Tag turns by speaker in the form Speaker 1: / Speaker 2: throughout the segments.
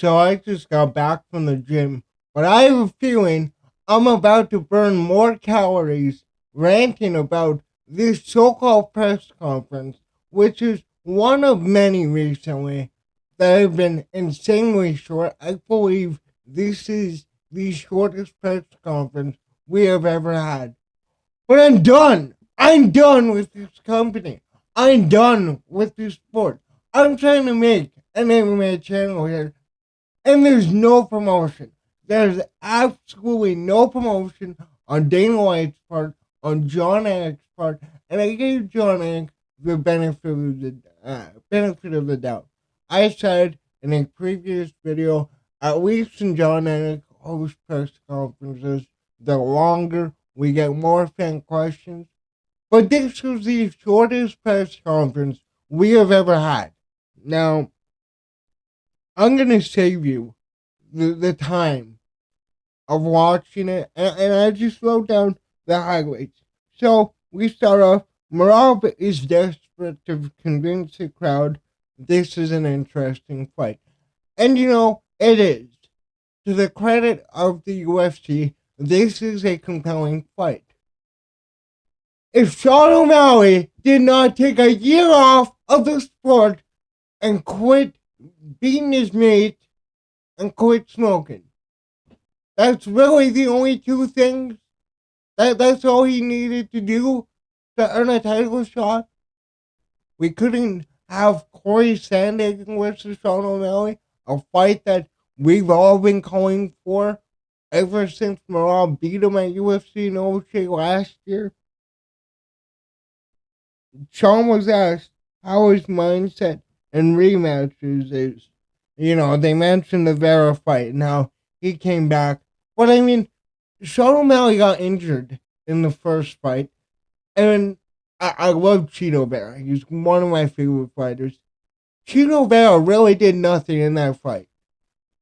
Speaker 1: So I just got back from the gym, but I have a feeling I'm about to burn more calories ranting about this so-called press conference, which is one of many recently that have been insanely short. I believe this is the shortest press conference we have ever had. But I'm done. I'm done with this company. I'm done with this sport. I'm trying to make an MMA channel here, and there's no promotion. There's absolutely no promotion on Dana White's part, on John Anik's part, and I gave John Anik the benefit of the doubt. I said in a previous video, at least in John Anik host press conferences, the longer we get more fan questions. But this was the shortest press conference we have ever had. Now, I'm going to save you the time of watching it, and I just wrote down the highlights. So we start off. Marab is desperate to convince the crowd this is an interesting fight. And it is. To the credit of the UFC, this is a compelling fight. If Sean O'Malley did not take a year off of the sport and quit beating his mate and quit smoking, that's really the only two things. That's all he needed to do to earn a title shot. We couldn't have Corey Sandhagen versus Sean O'Malley, a fight that we've all been calling for ever since Marab beat him at UFC No Shade last year. Sean was asked how his mindset in rematches is. They mentioned the Vera fight and how he came back. But I mean, Sean O'Malley got injured in the first fight. And I love Cheeto Vera. He's one of my favorite fighters. Cheeto Vera really did nothing in that fight.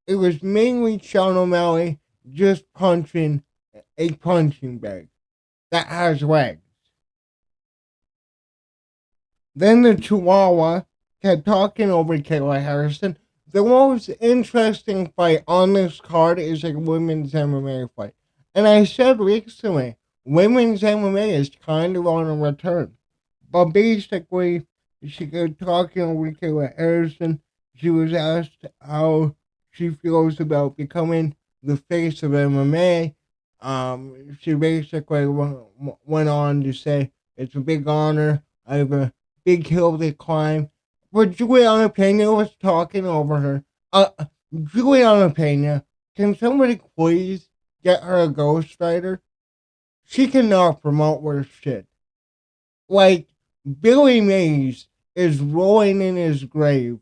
Speaker 1: It was mainly Sean O'Malley just punching a punching bag that has legs. Then the Chihuahua kept talking over Kayla Harrison. The most interesting fight on this card is a women's MMA fight. And I said recently, women's MMA is kind of on a return. But basically, she kept talking over Kayla Harrison. She was asked how she feels about becoming the face of MMA. She basically went on to say, it's a big honor. I have a big hill to climb. But Juliana Pena was talking over her. Juliana Pena, can somebody please get her a ghostwriter? She cannot promote worse shit. Like, Billy Mays is rolling in his grave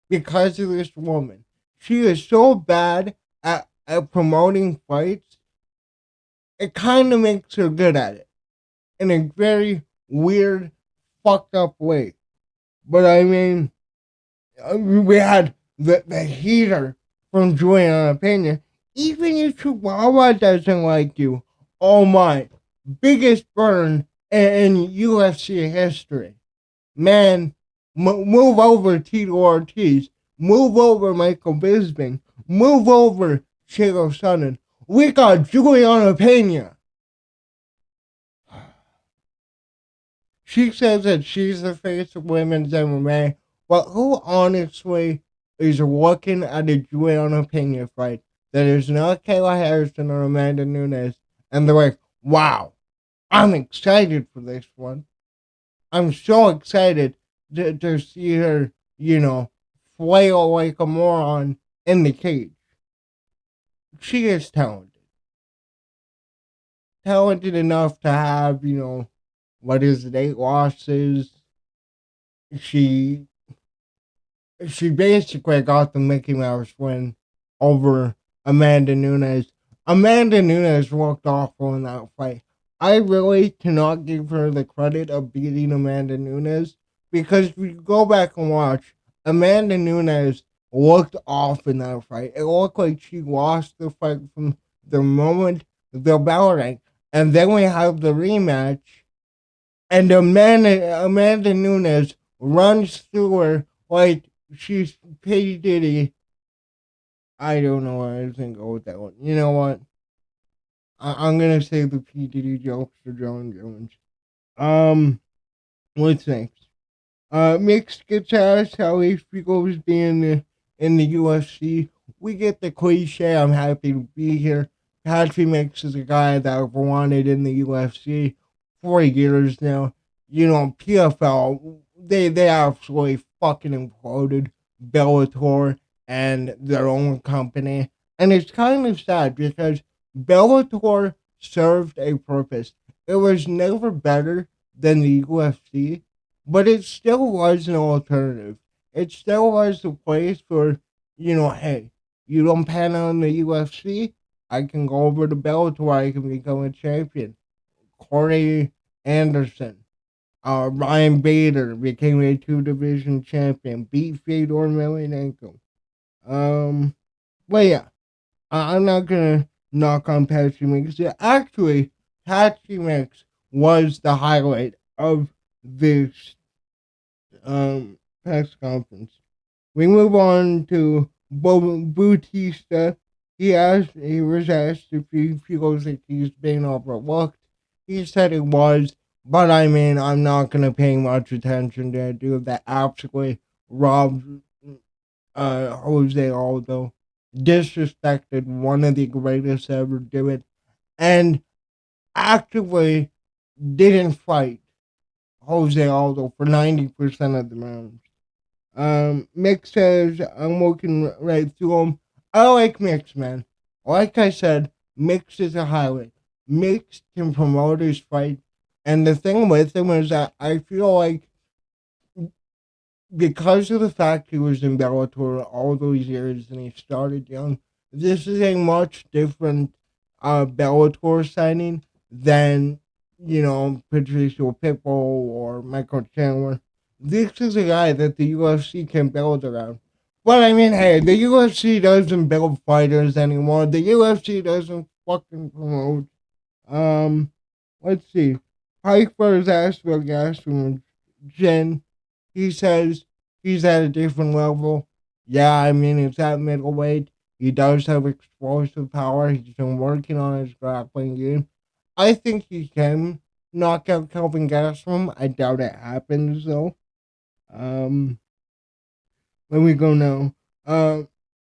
Speaker 1: because of this woman. She is so bad at promoting fights, it kind of makes her good at it in a very weird, fucked up way. But I mean, we had the heater from Juliana Pena. Even if Chihuahua doesn't like you, oh my, biggest burn in UFC history. Man, move over Tito Ortiz. Move over Michael Bisping. Move over Chael Sonnen. We got Juliana Pena. She says that she's the face of women's MMA, but who honestly is looking at a Juliana Pena fight that is not Kayla Harrison or Amanda Nunes, and they're like, wow, I'm excited for this one. I'm so excited to see her, flail like a moron in the cage. She is talented. Talented enough to have, what is it, 8 losses. She she basically got the Mickey Mouse win over Amanda Nunes. Amanda Nunes looked awful in that fight. I really cannot give her the credit of beating Amanda Nunes because if you go back and watch, Amanda Nunes looked off in that fight. It looked like she lost the fight from the moment the bell rang. And then we have the rematch, and Amanda Nunes runs through her like she's P. Diddy I don't know where I was gonna go with that one. You know what? I'm gonna say the P Diddy jokester John Jones. Um, what's next? Mixed gets asked how HP goes being in the UFC. We get the cliche. I'm happy to be here. Patrick Mix is a guy that I've wanted in the UFC for years now. You know, PFL, they absolutely fucking imploded Bellator and their own company. And it's kind of sad because Bellator served a purpose. It was never better than the UFC, but it still was an alternative. It still was a place for, hey, you don't pan on the UFC, I can go over to Bellator, I can become a champion. Corey Anderson, Ryan Bader became a two division champion, beat Fedor Emelianenko. Um, but yeah, I'm not gonna knock on Patsy Mix. Actually, Patsy Mix was the highlight of this press conference. We move on to Bautista. He was asked if he feels like he's being overlooked. He said it was, but I mean, I'm not gonna pay much attention to a dude that absolutely robbed Jose Aldo, disrespected one of the greatest ever do it, and actively didn't fight Jose Aldo for 90% of the rounds. Mick says I'm working right through them. I like Mix, man. Like I said, Mix is a highlight. Mix can promote his fight, and the thing with him is that I feel like because of the fact he was in Bellator all those years and he started young, this is a much different Bellator signing than, Patricio Pitbull or Michael Chandler. This is a guy that the UFC can build around. But I mean, hey, the UFC doesn't build fighters anymore. The UFC doesn't fucking promote. Um, let's see. Piper is asked about gas from Jen. He says he's at a different level. Yeah, I mean, it's at middleweight. He does have explosive power. He's been working on his grappling game. I think he can knock out Kelvin Gastelum. I doubt it happens, though. Um, Let me go now.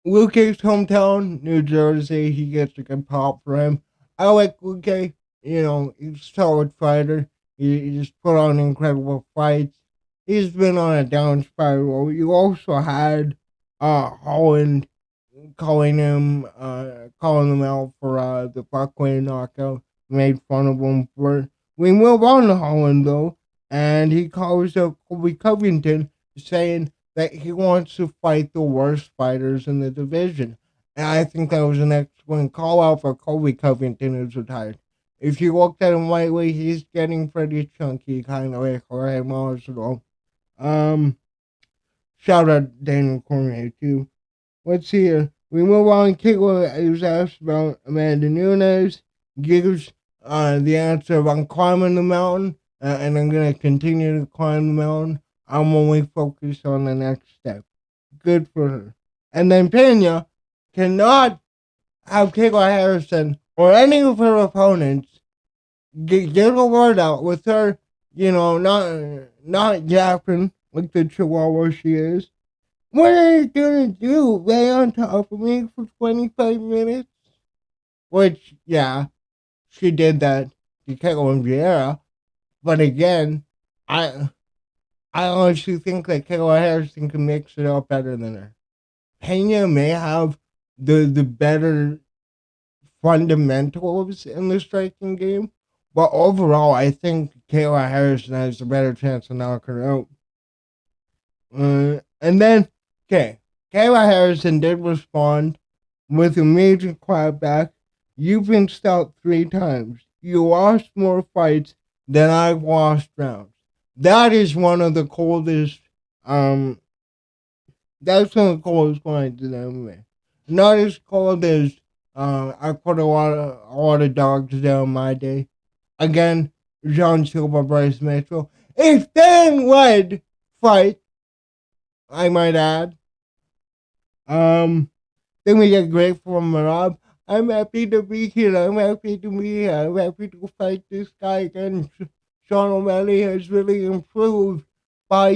Speaker 1: Luke's hometown, New Jersey. He gets a good pop for him. I like Luke. He's a solid fighter. He's put on incredible fights. He's been on a down spiral. You also had Holland calling him out for the Buckway knockout. Made fun of him for it. We move on to Holland though, and he calls out Colby Covington, saying that he wants to fight the worst fighters in the division. And I think that was an excellent call out for Colby Covington, who's retired. If you looked at him lightly, he's getting pretty chunky, kind of like Jorge Masvidal. Um, Shout out Daniel Cormier too. Let's see here. We move on. Keller is asked about Amanda Nunes. Gives the answer of I'm climbing the mountain, and I'm gonna continue to climb the mountain. I'm only focused on the next step. Good for her. And then Pena cannot have Kayla Harrison or any of her opponents get a word out with her, not yapping like the chihuahua she is. What are you gonna do? Lay on top of me for 25 minutes? Which, yeah, she did that to Caitlin Vieira. But again, I I honestly think that Kayla Harrison can mix it up better than her. Pena may have the better fundamentals in the striking game, but overall, I think Kayla Harrison has a better chance of knocking her out. And then, okay, Kayla Harrison did respond with a major clapback. You've been stopped 3 times. You lost more fights than I've lost rounds. That is one of the coldest. Um, that's one of the coldest lines in MMA. Not as cold as I put a lot of dogs down my day. Again, John Silva, Bryce Mitchell. A fan-led fight, I might add. Um, Then we get great from Rob. I'm happy to be here. I'm happy to be here. I'm happy to fight this guy again. Sean O'Malley has really improved by,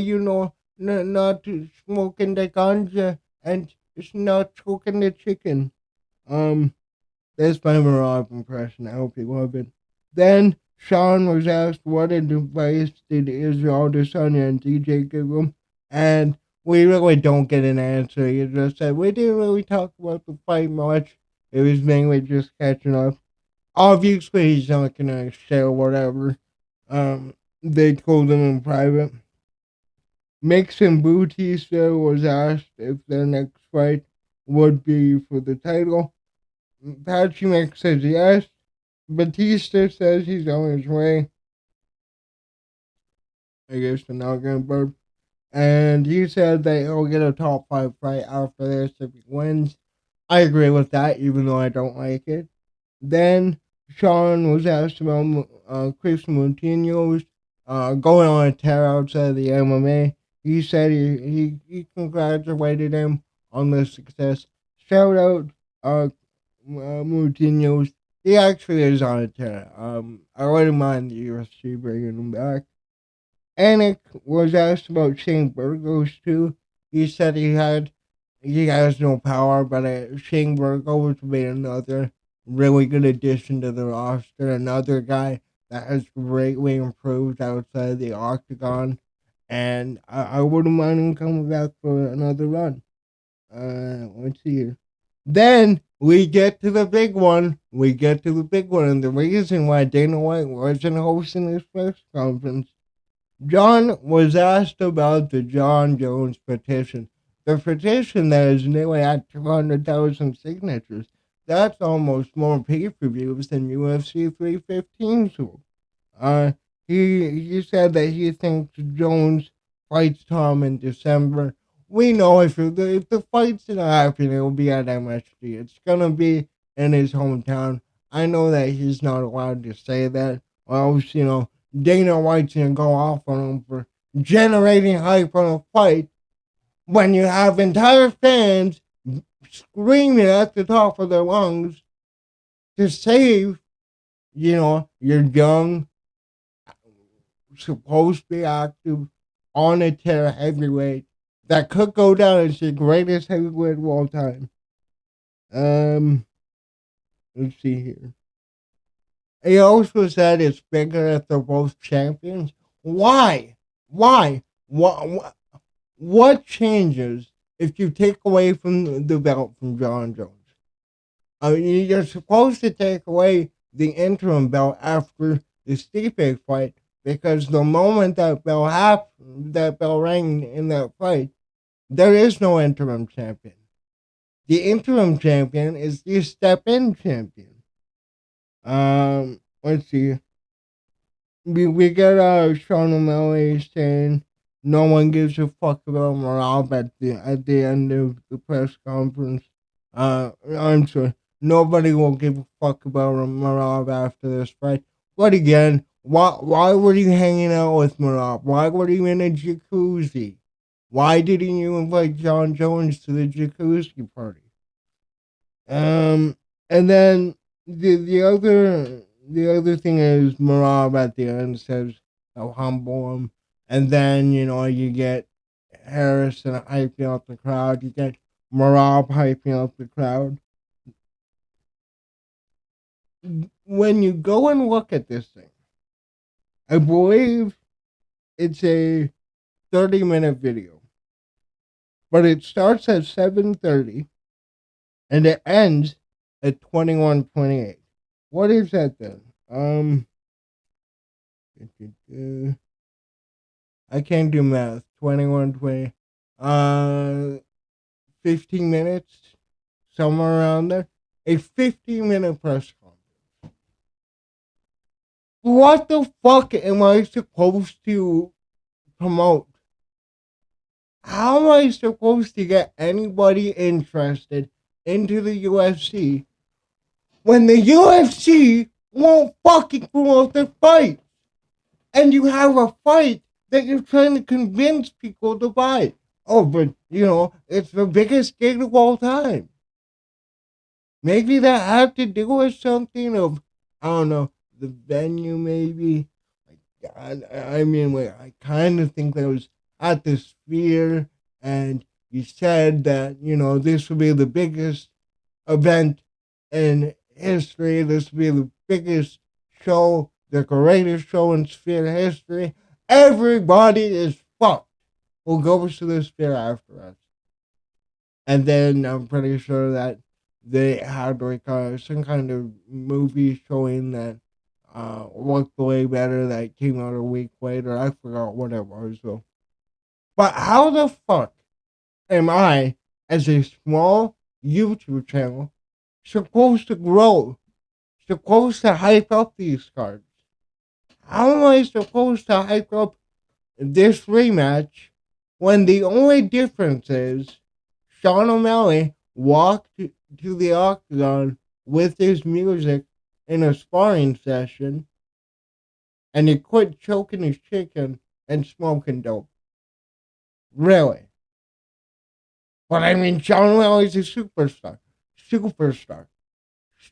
Speaker 1: not smoking the ganja and not cooking the chicken. Um, that's my Marab impression. I hope you love it. Then Sean was asked what advice did Israel Adesanya and DJ give him, and we really don't get an answer. He just said we didn't really talk about the fight much. It was mainly just catching up. Obviously, he's not gonna share whatever. They told him in private. Mixon Bautista was asked if their next fight would be for the title. Patchy Mix says yes. Batista says he's on his way. I guess they're not gonna burp. And he said that he'll get a top 5 fight after this if he wins. I agree with that, even though I don't like it. Then Sean was asked about Chris Moutinho's going on a tear outside of the MMA. He said he congratulated him on the success. Shout out Moutinho's. He actually is on a tear. I wouldn't mind the UFC bringing him back. Anik was asked about Shane Burgos too. He said he has no power, but Shane Burgos would be another really good addition to the roster. Another guy that has greatly improved outside the octagon, and I wouldn't mind him coming back for another run. Let's see here. Then we get to the big one. We get to the big one, and the reason why Dana White wasn't hosting this press conference. John was asked about the John Jones petition. The petition that is nearly at 200,000 signatures. That's almost more pay-per-views than UFC 315 sold. Uh, he said that he thinks Jones fights Tom in December. We know if the fight's gonna happen, it will be at MSG. It's gonna be in his hometown. I know that he's not allowed to say that, or else Dana White's gonna go off on him for generating hype on a fight when you have entire fans screaming at the top of their lungs to save, your young, supposed to be active, on a tear heavyweight that could go down as the greatest heavyweight of all time. Let's see here. He also said it's bigger if they're both champions. Why? Why? What changes if you take away from the belt from John Jones? I mean, you're supposed to take away the interim belt after the Stipe fight because the moment that bell rang in that fight, there is no interim champion. The interim champion is the step-in champion. Let's see. We get Sean O'Malley saying no one gives a fuck about Marab at the end of the press conference. I'm sorry. Nobody will give a fuck about Marab after this fight. But again, why were you hanging out with Marab? Why were you in a jacuzzi? Why didn't you invite John Jones to the jacuzzi party? And then the other thing is Marab at the end says how humble him, and then you get Harrison hyping up the crowd. You get Marab hyping up the crowd. When you go and look at this thing, I believe it's a 30-minute video, but it starts at 7:30 and it ends at 21:28. What is that then? I can't do math. 21:20. 15 minutes, somewhere around there. A 15-minute press conference. What the fuck am I supposed to promote? How am I supposed to get anybody interested into the UFC when the UFC won't fucking promote the fight? And you have a fight that you're trying to convince people to buy. Oh, but it's the biggest gig of all time. Maybe that had to do with something of, I don't know, the venue maybe. I mean, wait, I kind of think that was at the Sphere, and you said that, this would be the biggest event in history. This would be the biggest show, the greatest show in Sphere history. Everybody is fucked who goes to the Sphere after us. And then I'm pretty sure that they had like some kind of movie showing that looked way better that came out a week later. I forgot what it was though. But how the fuck am I, as a small YouTube channel, supposed to grow? Supposed to hype up these cards? How am I supposed to hype up this rematch when the only difference is Sean O'Malley walked to the octagon with his music in a sparring session and he quit choking his chicken and smoking dope? Really? But I mean, Sean O'Malley's a superstar. Superstar.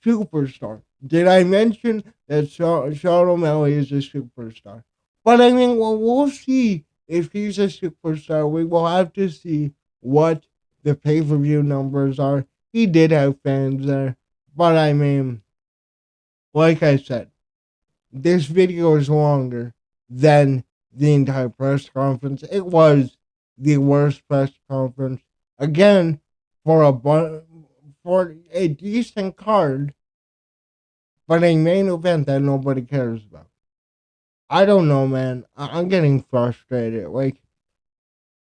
Speaker 1: Superstar. Did I mention that Sean O'Malley is a superstar? But I mean, well, we'll see if he's a superstar. We will have to see what the pay per view numbers are. He did have fans there. But I mean, like I said, this video is longer than the entire press conference. It was the worst press conference. Again, for a decent card, but a main event that nobody cares about. I don't know, man. I'm getting frustrated. Like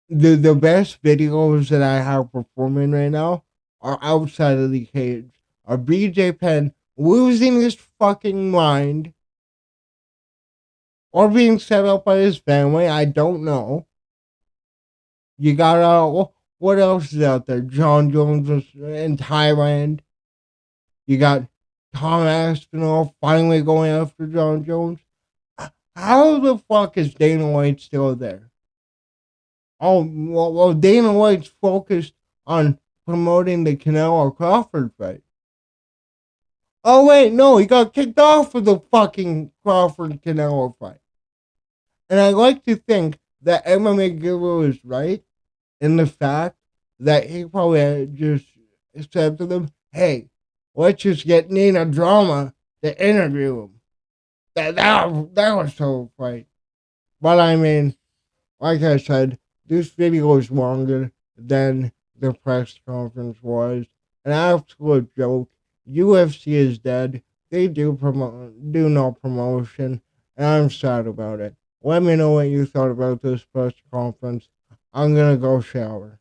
Speaker 1: the best videos that I have performing right now are outside of the cage. Are BJ Penn losing his fucking mind or being set up by his family? I don't know. You got what else is out there? John Jones in Thailand. You got Tom Aspinall finally going after John Jones. How the fuck is Dana White still there? Oh, well, Dana White's focused on promoting the Canelo Crawford fight. Oh, wait, no, he got kicked off of the fucking Crawford Canelo fight. And I like to think that MMA Guru is right in the fact that he probably just said to them, hey, let's just get Nina Drama to interview him. That was so funny. But I mean, like I said, this video is longer than the press conference was. An absolute joke. UFC is dead. They do no promotion, and I'm sad about it. Let me know what you thought about this press conference. I'm gonna go shower.